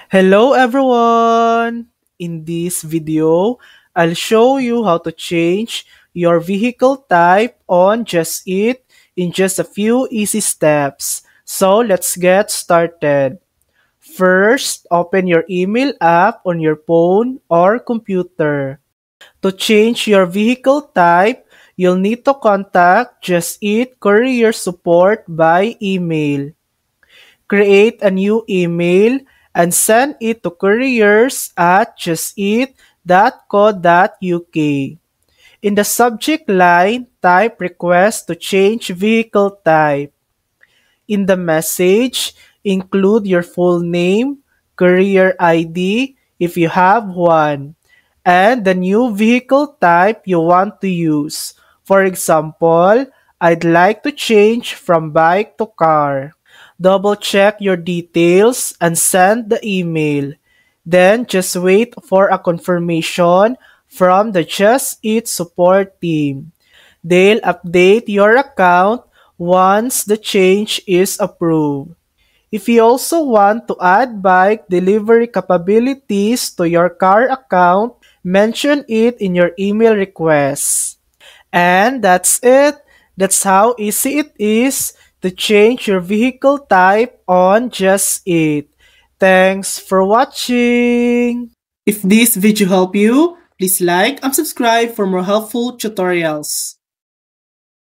Hello everyone! In this video, I'll show you how to change your vehicle type on Just Eat in just a few easy steps. So let's get started. First, open your email app on your phone or computer. To change your vehicle type, you'll need to contact Just Eat Courier Support by email. Create a new email and send it to couriers@justeat.co.uk. In the subject line, type request to change vehicle type. In the message, include your full name, courier ID if you have one, and the new vehicle type you want to use. For example, I'd like to change from bike to car. Double-check your details and send the email. Then just wait for a confirmation from the Just Eat support team. They'll update your account once the change is approved. If you also want to add bike delivery capabilities to your car account, mention it in your email request. And that's it. That's how easy it is to change your vehicle type on Just Eat. Thanks for watching. If this video helped you, please like and subscribe for more helpful tutorials.